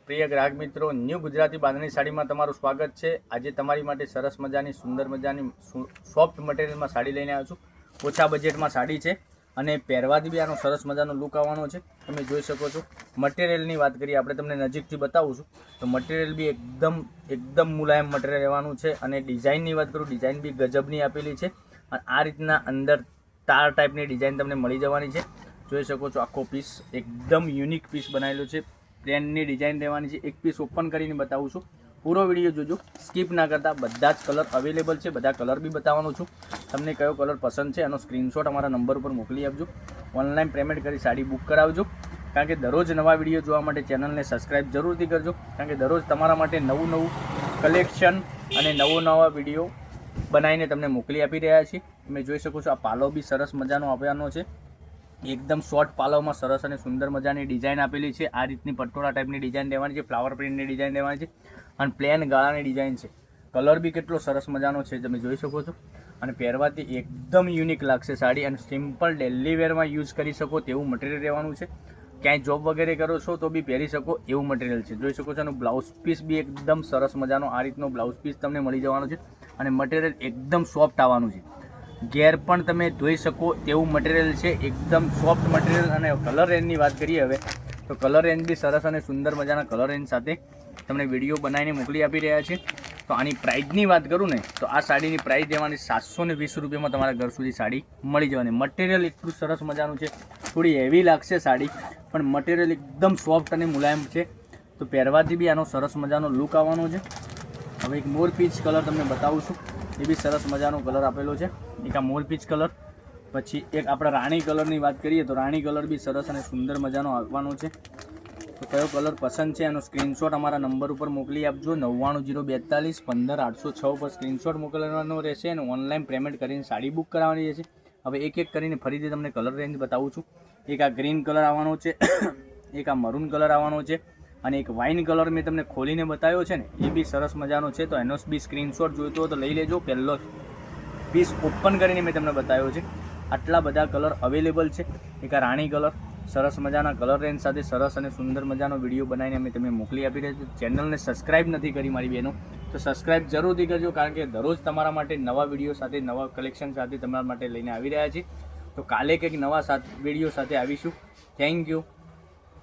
પ્રિય ગ્રાહક મિત્રો, ન્યૂ ગુજરાતી બાંધણી સાડીમાં તમારું સ્વાગત છે। આજે તમારી માટે સરસ મજાની સુંદર મજાની સોફ્ટ મટીરિયલમાં સાડી લઈને આવ્યો છું। ઓછા બજેટમાં સાડી છે અને પહેરવાથી બી આનો સરસ મજાનો લુક આવવાનો છે। તમે જોઈ શકો છો। મટીરિયલની વાત કરીએ આપણે, તમને નજીકથી બતાવું છું તો મટીરિયલ બી એકદમ મુલાયમ મટીરિયલ રહેવાનું છે। અને ડિઝાઇનની વાત કરું, ડિઝાઇન બી ગજબની આપેલી છે અને આ રીતના અંદર તાર ટાઈપની ડિઝાઇન તમને મળી જવાની છે। જોઈ શકો છો, આખો પીસ એકદમ યુનિક પીસ બનાવેલો છે। પ્લેનની ડિઝાઇન રહેવાની છે। એક પીસ ઓપન કરીને બતાવું છું, પૂરો વિડીયો જોજો, સ્કીપ ના કરતા। બધા જ કલર અવેલેબલ છે, બધા કલર બી બતાવવાનો છું। તમને કયો કલર પસંદ છે એનો સ્ક્રીનશોટ અમારા નંબર ઉપર મોકલી આપજો। ઓનલાઈન પેમેન્ટ કરી સાડી બુક કરાવજો, કારણ કે દરરોજ નવા વિડીયો જોવા માટે ચેનલને સબસ્ક્રાઈબ જરૂરથી કરજો, કારણ કે દરરોજ તમારા માટે નવું કલેક્શન અને નવા વિડીયો બનાવીને તમને મોકલી આપી રહ્યા છીએ। તમે જોઈ શકો છો, આ પાલો બી સરસ મજાનો આપવાનો છે। એકદમ શોર્ટ પાલોમાં સરસ અને સુંદર મજાની ડિઝાઇન આપેલી છે। આ રીતની પટોળા ટાઈપની ડિઝાઇન રહેવાની છે, ફ્લાવર પ્રિન્ટની ડિઝાઇન રહેવાની છે અને પ્લેન ગાળાની ડિઝાઇન છે। કલર બી કેટલો સરસ મજાનો છે, તમે જોઈ શકો છો। અને પહેરવાથી એકદમ યુનિક લાગશે સાડી અને સિમ્પલ ડેલી વેરમાં યુઝ કરી શકો તેવું મટીરિયલ રહેવાનું છે। ક્યાંય જોબ વગેરે કરો છો તો બી પહેરી શકો એવું મટીરિયલ છે। જોઈ શકો છો, અને બ્લાઉઝ પીસ બી એકદમ સરસ મજાનો આ રીતનો બ્લાઉઝ પીસ તમને મળી જવાનો છે અને મટીરિયલ એકદમ સોફ્ટ આવવાનું છે। ઘેર પણ તમે ધોઈ શકો તેવું મટીરિયલ છે, એકદમ સોફ્ટ મટીરિયલ। અને કલર રેન્જની વાત કરીએ હવે તો કલર રેન્જ બી સરસ અને સુંદર મજાના કલર રેન્જ સાથે તમને વિડીયો બનાવીને મોકલી આપી રહ્યા છે। તો આની પ્રાઇસની વાત કરું ને તો આ સાડીની પ્રાઇસ દેવાની 720 રૂપિયામાં તમારા ઘર સુધી સાડી મળી જવાની। મટીરિયલ એટલું સરસ મજાનું છે, થોડી હેવી લાગશે સાડી, પણ મટીરિયલ એકદમ સોફ્ટ અને મુલાયમ છે। તો પહેરવાથી બી આનો સરસ મજાનો લુક આવવાનો છે। હવે એક મોર પીચ કલર તમને બતાવું છું, એ બી સરસ મજાનો કલર આપેલો છે, એક આ મોર પીચ કલર। પછી એક આપણે રાણી કલરની વાત કરીએ તો રાણી કલર બી સરસ અને સુંદર મજાનો આવવાનો છે। તો કયો કલર પસંદ છે એનો સ્ક્રીનશોટ અમારા નંબર ઉપર મોકલી આપજો। 99042 15806 ઉપર સ્ક્રીનશોટ મોકલવાનો રહેશે અને ઓનલાઈન પેમેન્ટ કરીને સાડી બુક કરાવવાની રહેશે। હવે એક એક કરીને ફરીથી તમને કલર રેન્જ બતાવું છું। એક આ ગ્રીન કલર આવવાનો છે, એક આ મરૂન કલર આવવાનો છે અને એક વાઇન કલર મેં તમને ખોલીને બતાવ્યો છે ને, એ બી સરસ મજાનો છે। તો એનો બી સ્ક્રીનશોટ જોઈતો હોય તો લઈ લેજો। પહેલો પીસ ઓપન કરીને મેં તમને બતાવ્યો છે। આટલા બધા કલર અવેલેબલ છે। એક આ રાણી કલર સરસ મજાના કલર રેન્જ સાથે સરસ અને સુંદર મજાનો વિડીયો બનાવીને અમે તમને મોકલી આપી રહ્યા છીએ। ચેનલને સબસ્ક્રાઈબ નથી કરી મારી બહેનો તો સબસ્ક્રાઈબ જરૂરથી કરજો, કારણ કે દરરોજ તમારા માટે નવા વિડીયો સાથે નવા કલેક્શન સાથે તમારા માટે લઈને આવી રહ્યા છીએ। તો કાલે કંઈક નવા વિડીયો સાથે આવીશું। Thank you.